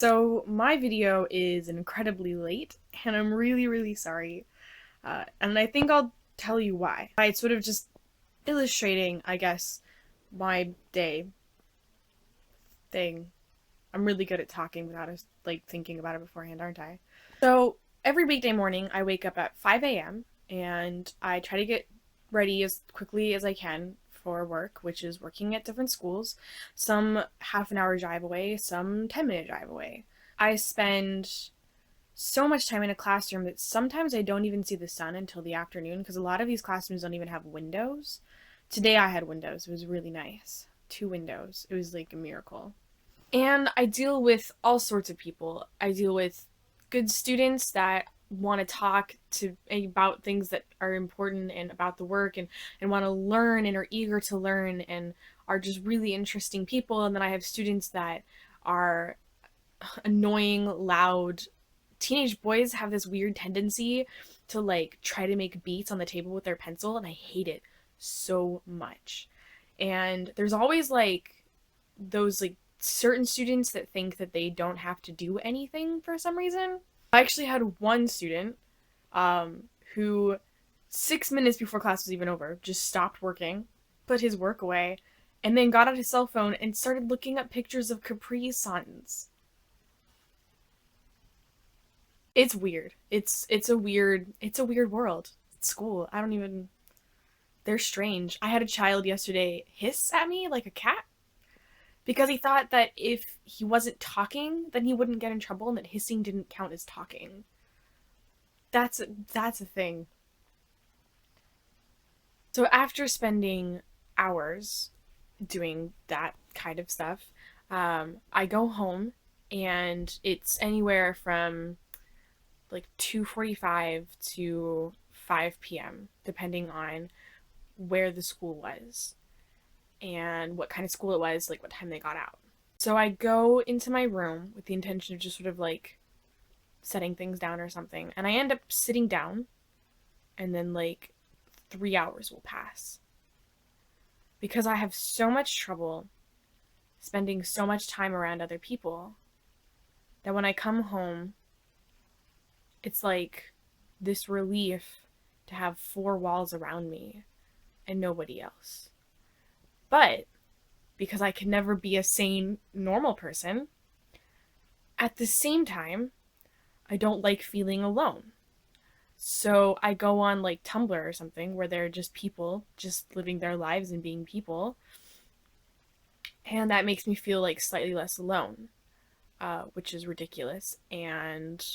So my video is incredibly late, and I'm really sorry. And I think I'll tell you why. It's sort of just illustrating, I guess, my day thing. I'm really good at talking without thinking about it beforehand, aren't I? So every weekday morning, I wake up at 5 a.m. and I try to get ready as quickly as I can for work, which is working at different schools. Some half an hour drive away, some 10-minute drive away. I spend so much time in a classroom that sometimes I don't even see the sun until the afternoon because a lot of these classrooms don't even have windows. Today I had windows. It was really nice. 2 windows. It was like a miracle. And I deal with all sorts of people. I deal with good students that want to talk to about things that are important and about the work and want to learn and are eager to learn and are just really interesting people. And then I have students that are annoying, loud. Teenage boys have this weird tendency to try to make beats on the table with their pencil, and I hate it so much. And there's always those certain students that think that they don't have to do anything for some reason. I actually had one student who 6 minutes before class was even over just stopped working, put his work away, and then got out his cell phone and started looking up pictures of Capri Suns. It's weird. It's a weird world. It's school. I don't even They're strange. I had a child yesterday hiss at me like a cat because he thought that if he wasn't talking, then he wouldn't get in trouble and that hissing didn't count as talking. That's a thing. So after spending hours doing that kind of stuff, I go home and it's anywhere from 2:45 to 5 p.m. depending on where the school was and what kind of school it was, what time they got out. So I go into my room with the intention of just sort of setting things down or something, and I end up sitting down, and then 3 hours will pass because I have so much trouble spending so much time around other people that when I come home, it's like this relief to have four walls around me and nobody else. But because I can never be a sane, normal person, at the same time, I don't like feeling alone. So I go on Tumblr or something where they're just people just living their lives and being people. And that makes me feel slightly less alone, which is ridiculous and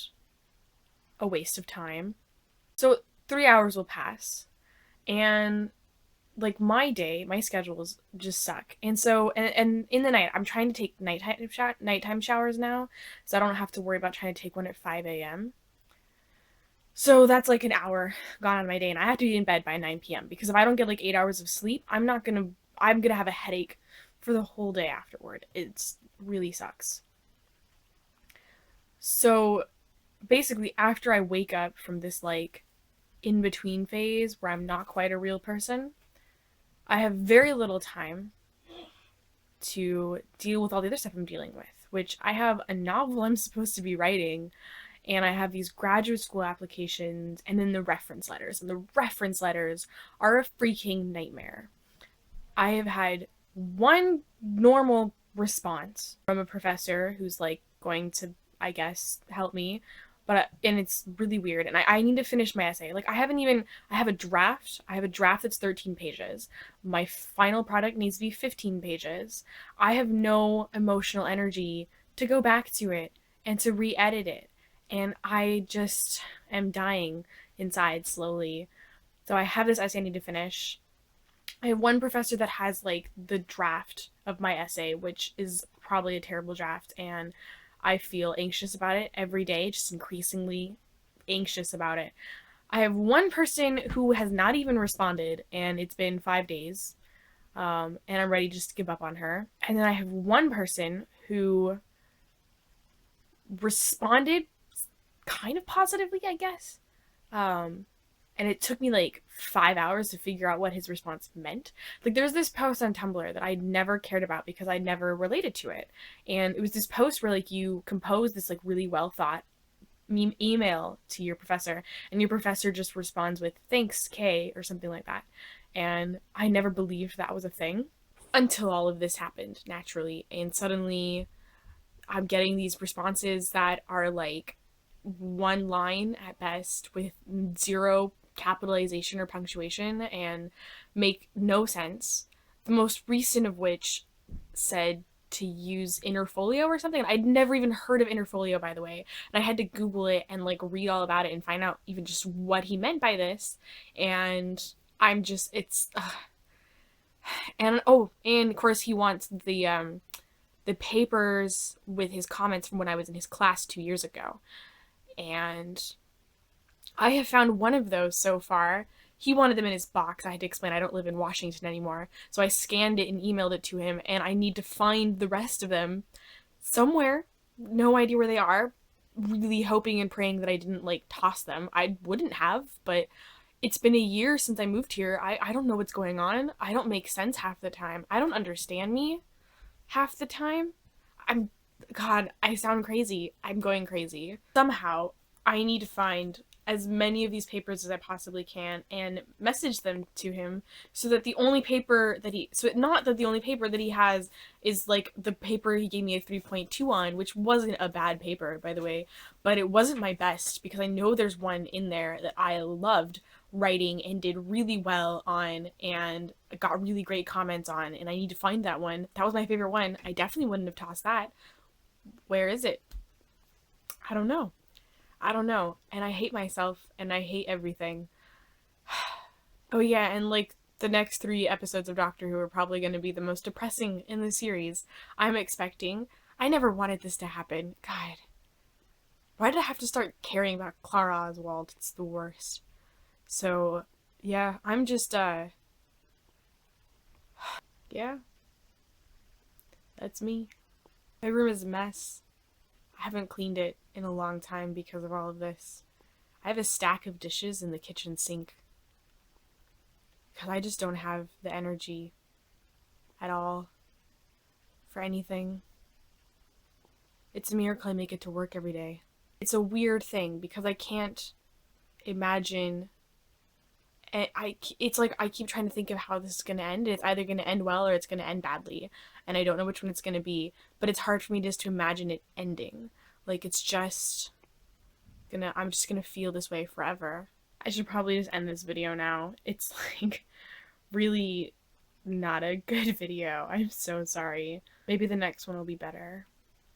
a waste of time. So 3 hours will pass, and my day, my schedules just suck. And so, and in the night, I'm trying to take nighttime showers now, so I don't have to worry about trying to take one at 5 a.m. So that's an hour gone on my day, and I have to be in bed by 9 p.m. because if I don't get 8 hours of sleep, I'm gonna have a headache for the whole day afterward. It's really sucks. So basically, after I wake up from this in between phase where I'm not quite a real person, I have very little time to deal with all the other stuff I'm dealing with, which I have a novel I'm supposed to be writing, and I have these graduate school applications, and then the reference letters. And the reference letters are a freaking nightmare. I have had one normal response from a professor who's going to, I guess, help me, and it's really weird, and I need to finish my essay. I have a draft. I have a draft that's 13 pages. My final product needs to be 15 pages. I have no emotional energy to go back to it and to re-edit it, and I just am dying inside slowly. So I have this essay I need to finish. I have one professor that has the draft of my essay, which is probably a terrible draft, and I feel anxious about it every day, just increasingly anxious about it. I have one person who has not even responded, and it's been 5 days, and I'm ready just to give up on her. And then I have one person who responded kind of positively, I guess, And it took me like 5 hours to figure out what his response meant. Like, there's this post on Tumblr that I never cared about because I never related to it. And it was this post where like you compose this like really well thought email to your professor, and your professor just responds with "thanks, Kay," or something like that. And I never believed that was a thing until all of this happened naturally, and suddenly I'm getting these responses that are like one line at best with zero capitalization or punctuation and make no sense. The most recent of which said to use Interfolio or something. I'd never even heard of Interfolio, by the way. And I had to Google it and like read all about it and find out even just what he meant by this. And I'm just, it's, and oh, and of course he wants the papers with his comments from when I was in his class 2 years ago. And I have found one of those so far. He wanted them in his box. I had to explain I don't live in Washington anymore. So I scanned it and emailed it to him, and I need to find the rest of them somewhere. No idea where they are. Really hoping and praying that I didn't like toss them. I wouldn't have, but it's been a year since I moved here. I don't know what's going on. I don't make sense half the time. I don't understand me half the time. I'm, God, I sound crazy. I'm going crazy. Somehow, I need to find as many of these papers as I possibly can and message them to him so that the only paper that he, so not that the only paper that he has is like the paper he gave me a 3.2 on, which wasn't a bad paper, by the way, but it wasn't my best because I know there's one in there that I loved writing and did really well on and got really great comments on, and I need to find that one. That was my favorite one. I definitely wouldn't have tossed that. Where is it? I don't know. I don't know. And I hate myself and I hate everything. Oh yeah, and like the next 3 episodes of Doctor Who are probably going to be the most depressing in the series. I'm expecting. I never wanted this to happen. God. Why did I have to start caring about Clara Oswald? It's the worst. So, yeah, I'm just, yeah, that's me. My room is a mess. I haven't cleaned it in a long time because of all of this. I have a stack of dishes in the kitchen sink because I just don't have the energy at all for anything. It's a miracle I make it to work every day. It's a weird thing because I can't imagine. And it's like I keep trying to think of how this is going to end. It's either going to end well or it's going to end badly, and I don't know which one it's going to be. But it's hard for me just to imagine it ending. Like it's just I'm just gonna feel this way forever. I should probably just end this video now. It's like really not a good video. I'm so sorry. Maybe the next one will be better.